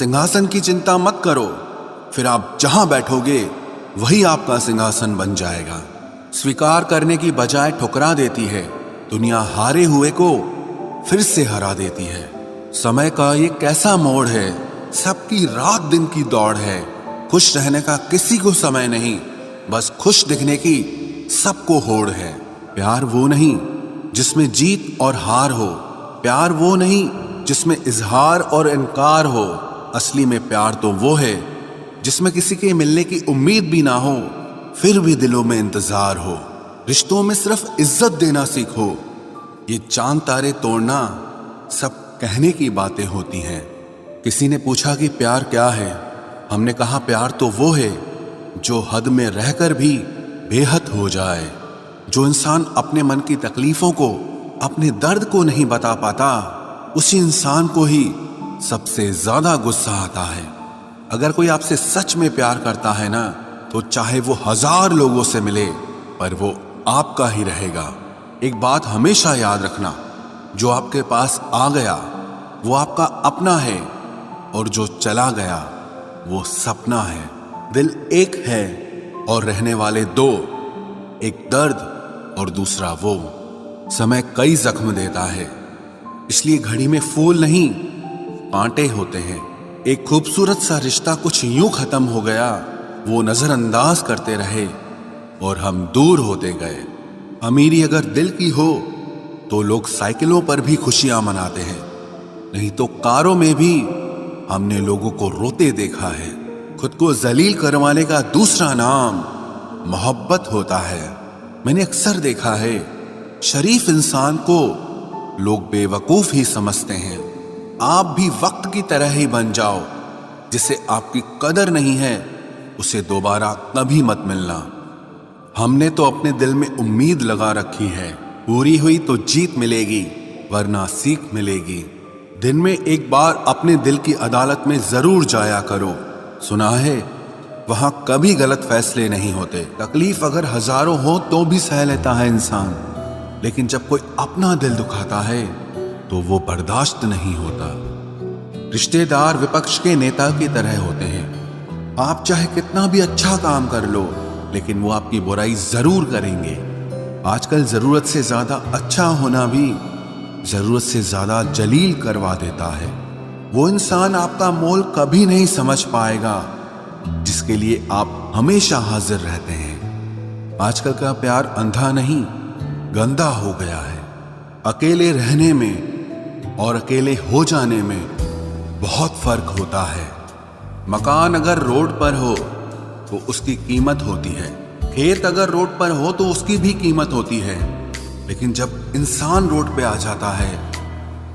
सिंहासन की चिंता मत करो, फिर आप जहां बैठोगे वही आपका सिंहासन बन जाएगा। स्वीकार करने की बजाय ठुकरा देती है, दुनिया हारे हुए को फिर से हरा देती है। समय का ये कैसा मोड़ है, सबकी रात दिन की दौड़ है। खुश रहने का किसी को समय नहीं, बस खुश दिखने की सबको होड़ है। प्यार वो नहीं जिसमें जीत और हार हो, प्यार वो नहीं जिसमें इजहार और इनकार हो। असली में प्यार तो वो है जिसमें किसी के मिलने की उम्मीद भी ना हो, फिर भी दिलों में इंतजार हो। रिश्तों में सिर्फ इज्जत देना सीखो, ये चांद तारे तोड़ना सब कहने की बातें होती हैं। किसी ने पूछा कि प्यार क्या है, हमने कहा प्यार तो वो है जो हद में रहकर भी बेहद हो जाए। जो इंसान अपने मन की तकलीफों को, अपने दर्द को नहीं बता पाता, उसी इंसान को ही सबसे ज्यादा गुस्सा आता है। अगर कोई आपसे सच में प्यार करता है ना, तो चाहे वो 1000 लोगों से मिले, पर वो आपका ही रहेगा। एक बात हमेशा याद रखना, जो आपके पास आ गया वो आपका अपना है, और जो चला गया वो सपना है। दिल एक है और रहने वाले दो, एक दर्द और दूसरा वो। समय कई जख्म देता है, इसलिए घड़ी में फूल नहीं कांटे होते हैं। एक खूबसूरत सा रिश्ता कुछ यूं खत्म हो गया, वो नजरअंदाज करते रहे और हम दूर होते गए। अमीरी अगर दिल की हो तो लोग साइकिलों पर भी खुशियां मनाते हैं, नहीं तो कारों में भी हमने लोगों को रोते देखा है। खुद को जलील करवाने का दूसरा नाम मोहब्बत होता है। मैंने अक्सर देखा है, शरीफ इंसान को लोग बेवकूफ ही समझते हैं। आप भी वक्त की तरह ही बन जाओ, जिसे आपकी कदर नहीं है उसे दोबारा कभी मत मिलना। हमने तो अपने दिल में उम्मीद लगा रखी है, पूरी हुई तो जीत मिलेगी, वरना सीख मिलेगी। दिन में एक बार अपने दिल की अदालत में जरूर जाया करो। सुना है वहां कभी गलत फैसले नहीं होते। तकलीफ अगर 1000 हो तो भी सह लेता है इंसान, लेकिन जब कोई अपना दिल दुखाता है तो वो बर्दाश्त नहीं होता। रिश्तेदार विपक्ष के नेता की तरह होते हैं। आप चाहे कितना भी अच्छा काम कर लो, लेकिन वो आपकी बुराई जरूर करेंगे। आजकल जरूरत से ज्यादा अच्छा होना भी जरूरत से ज्यादा जलील करवा देता है। वो इंसान आपका मोल कभी नहीं समझ पाएगा जिसके लिए आप हमेशा हाजिर रहते हैं। आजकल का प्यार अंधा नहीं, गंदा हो गया है। अकेले रहने में और अकेले हो जाने में बहुत फर्क होता है। मकान अगर रोड पर हो तो उसकी कीमत होती है, खेत अगर रोड पर हो तो उसकी भी कीमत होती है, लेकिन जब इंसान रोड पे आ जाता है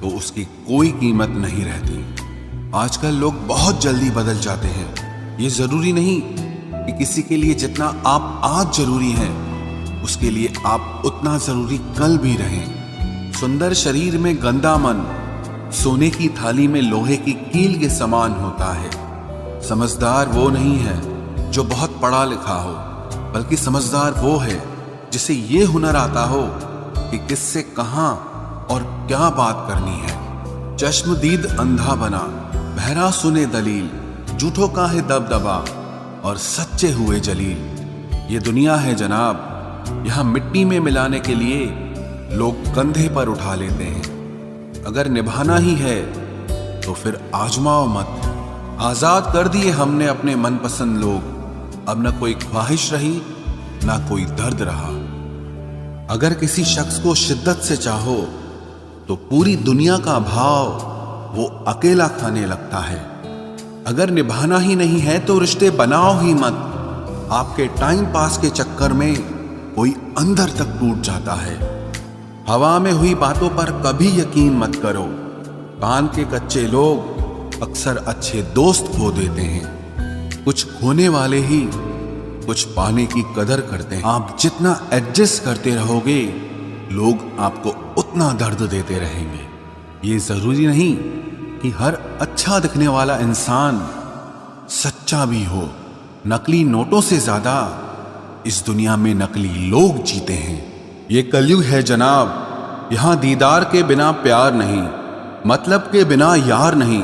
तो उसकी कोई कीमत नहीं रहती। आजकल लोग बहुत जल्दी बदल जाते हैं। ये जरूरी नहीं कि किसी के लिए जितना आप आज जरूरी हैं, उसके लिए आप उतना जरूरी कल भी रहें। सुंदर शरीर में गंदा मन सोने की थाली में लोहे की कील के समान होता है। समझदार वो नहीं है जो बहुत पढ़ा लिखा हो, बल्कि समझदार वो है जिसे ये हुनर आता हो कि किससे कहां और क्या बात करनी है। चश्मदीद अंधा बना, बहरा सुने दलील, झूठों का है दबदबा और सच्चे हुए जलील। ये दुनिया है जनाब, यहाँ मिट्टी में मिलाने के लिए लोग कंधे पर उठा लेते हैं। अगर निभाना ही है तो फिर आजमाओ मत। आजाद कर दिए हमने अपने मनपसंद लोग, अब न कोई ख्वाहिश रही ना कोई दर्द रहा। अगर किसी शख्स को शिद्दत से चाहो तो पूरी दुनिया का भाव वो अकेला खाने लगता है। अगर निभाना ही नहीं है तो रिश्ते बनाओ ही मत। आपके टाइम पास के चक्कर में कोई अंदर तक टूट जाता है। हवा में हुई बातों पर कभी यकीन मत करो। कान के कच्चे लोग अक्सर अच्छे दोस्त खो देते हैं। कुछ खोने वाले ही कुछ पाने की कदर करते हैं। आप जितना एडजस्ट करते रहोगे, लोग आपको उतना दर्द देते रहेंगे। ये जरूरी नहीं कि हर अच्छा दिखने वाला इंसान सच्चा भी हो। नकली नोटों से ज्यादा इस दुनिया में नकली लोग जीते हैं। ये कलयुग है जनाब, यहां दीदार के बिना प्यार नहीं, मतलब के बिना यार नहीं,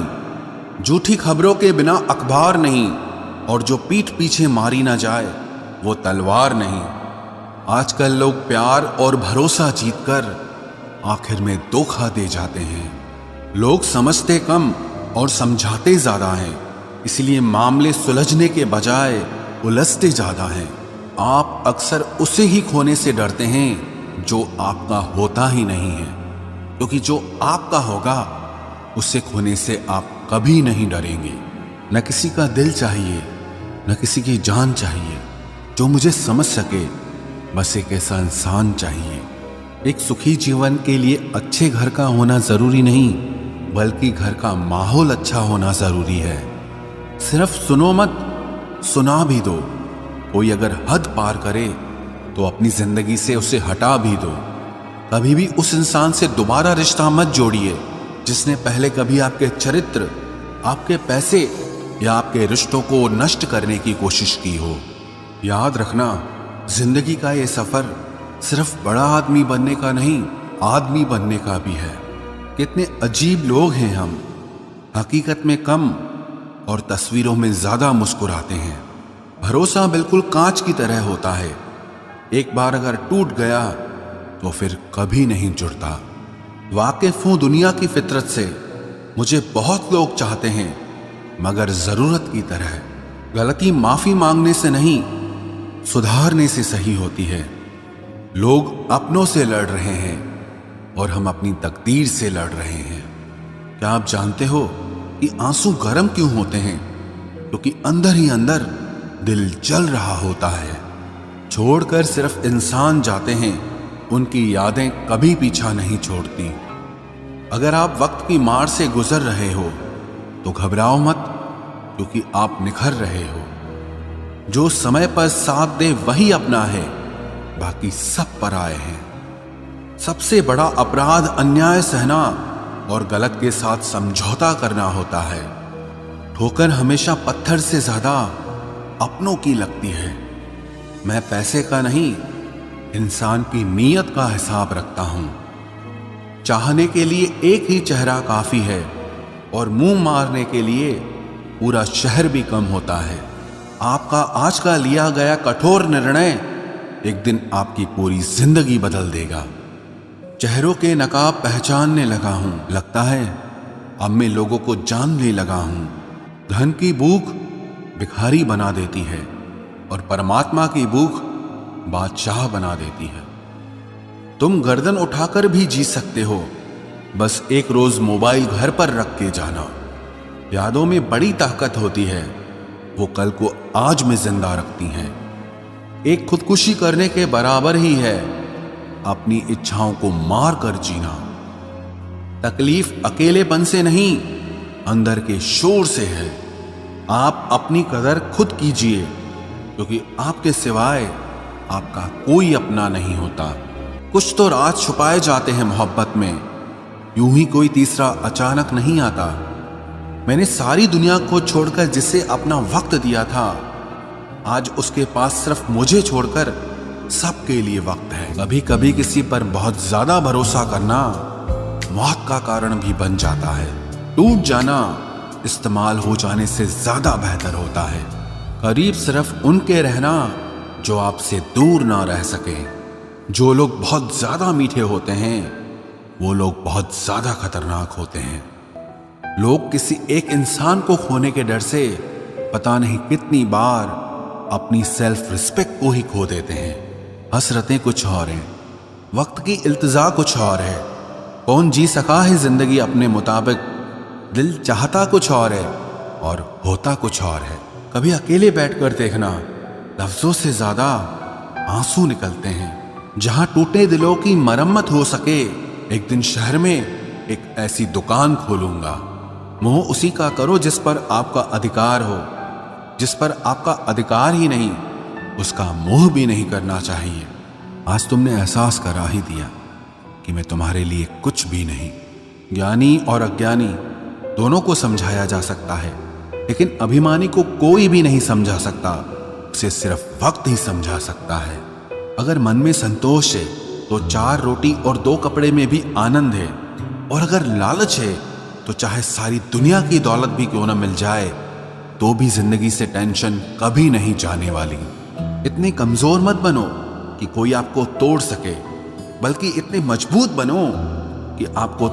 झूठी खबरों के बिना अखबार नहीं, और जो पीठ पीछे मारी ना जाए वो तलवार नहीं। आजकल लोग प्यार और भरोसा जीतकर आखिर में धोखा दे जाते हैं। लोग समझते कम और समझाते ज्यादा हैं, इसलिए मामले सुलझने के बजाय उलझते ज्यादा हैं। आप अक्सर उसे ही खोने से डरते हैं जो आपका होता ही नहीं है, क्योंकि जो आपका होगा उसे खोने से आप कभी नहीं डरेंगे। न किसी का दिल चाहिए, न किसी की जान चाहिए जो मुझे समझ सके, बस एक ऐसा इंसान चाहिए। एक सुखी जीवन के लिए अच्छे घर का होना जरूरी नहीं, बल्कि घर का माहौल अच्छा होना जरूरी है। सिर्फ सुनो मत, सुना भी दो। कोई अगर हद पार करे तो अपनी जिंदगी से उसे हटा भी दो। कभी भी उस इंसान से दोबारा रिश्ता मत जोड़िए जिसने पहले कभी आपके चरित्र, आपके पैसे या आपके रिश्तों को नष्ट करने की कोशिश की हो। याद रखना, जिंदगी का ये सफर सिर्फ बड़ा आदमी बनने का नहीं, आदमी बनने का भी है। कितने अजीब लोग हैं हम, हकीकत में कम और तस्वीरों में ज्यादा मुस्कुराते हैं। भरोसा बिल्कुल कांच की तरह होता है, एक बार अगर टूट गया तो फिर कभी नहीं जुड़ता। वाकिफ हूं दुनिया की फितरत से, मुझे बहुत लोग चाहते हैं मगर जरूरत की तरह। गलती माफी मांगने से नहीं, सुधारने से सही होती है। लोग अपनों से लड़ रहे हैं और हम अपनी तकदीर से लड़ रहे हैं। क्या आप जानते हो कि आंसू गर्म क्यों होते हैं? क्योंकि अंदर ही अंदर दिल जल रहा होता है। छोड़कर सिर्फ इंसान जाते हैं, उनकी यादें कभी पीछा नहीं छोड़ती। अगर आप वक्त की मार से गुजर रहे हो तो घबराओ मत, क्योंकि आप निखर रहे हो। जो समय पर साथ दे वही अपना है, बाकी सब पराए हैं। सबसे बड़ा अपराध अन्याय सहना और गलत के साथ समझौता करना होता है। ठोकर हमेशा पत्थर से ज्यादा अपनों की लगती है। मैं पैसे का नहीं, इंसान की नीयत का हिसाब रखता हूं। चाहने के लिए एक ही चेहरा काफी है और मुंह मारने के लिए पूरा शहर भी कम होता है। आपका आज का लिया गया कठोर निर्णय एक दिन आपकी पूरी जिंदगी बदल देगा। चेहरों के नकाब पहचानने लगा हूं, लगता है अब मैं लोगों को जानने लगा हूं। धन की भूख भिखारी बना देती है और परमात्मा की भूख बादशाह बना देती है। तुम गर्दन उठाकर भी जी सकते हो, बस एक रोज मोबाइल घर पर रख के जाना। यादों में बड़ी ताकत होती है, वो कल को आज में जिंदा रखती हैं। एक खुदकुशी करने के बराबर ही है अपनी इच्छाओं को मार कर जीना। तकलीफ अकेलेपन से नहीं, अंदर के शोर से है। आप अपनी कदर खुद कीजिए, क्योंकि आपके सिवाय आपका कोई अपना नहीं होता। कुछ तो राज छुपाए जाते हैं मोहब्बत में, यूं ही कोई तीसरा अचानक नहीं आता। मैंने सारी दुनिया को छोड़कर जिसे अपना वक्त दिया था, आज उसके पास सिर्फ मुझे छोड़कर सबके लिए वक्त है। कभी कभी किसी पर बहुत ज्यादा भरोसा करना मौत का कारण भी बन जाता है। टूट जाना इस्तेमाल हो जाने से ज्यादा बेहतर होता है। करीब सिर्फ उनके रहना जो आपसे दूर ना रह सके। जो लोग बहुत ज्यादा मीठे होते हैं, वो लोग बहुत ज्यादा खतरनाक होते हैं। लोग किसी एक इंसान को खोने के डर से पता नहीं कितनी बार अपनी सेल्फ रिस्पेक्ट को ही खो देते हैं। हसरतें कुछ और हैं, वक्त की इल्तिजा कुछ और है। कौन जी सका है जिंदगी अपने मुताबिक? दिल चाहता कुछ और है और होता कुछ और है। कभी अकेले बैठकर देखना, लफ्जों से ज्यादा आंसू निकलते हैं। जहां टूटे दिलों की मरम्मत हो सके, एक दिन शहर में एक ऐसी दुकान खोलूंगा। मोह उसी का करो जिस पर आपका अधिकार हो। जिस पर आपका अधिकार ही नहीं, उसका मोह भी नहीं करना चाहिए। आज तुमने एहसास करा ही दिया कि मैं तुम्हारे लिए कुछ भी नहीं। ज्ञानी और अज्ञानी दोनों को समझाया जा सकता है, लेकिन अभिमानी को कोई भी नहीं समझा सकता। उसे सिर्फ वक्त ही समझा सकता है। अगर मन में संतोष है तो 4 रोटी और 2 कपड़े में भी आनंद है, और अगर लालच है तो चाहे सारी दुनिया की दौलत भी क्यों ना मिल जाए तो भी जिंदगी से टेंशन कभी नहीं जाने वाली। इतने कमजोर मत बनो कि कोई आपको तोड़ सके, बल्कि इतने मजबूत बनो कि आपको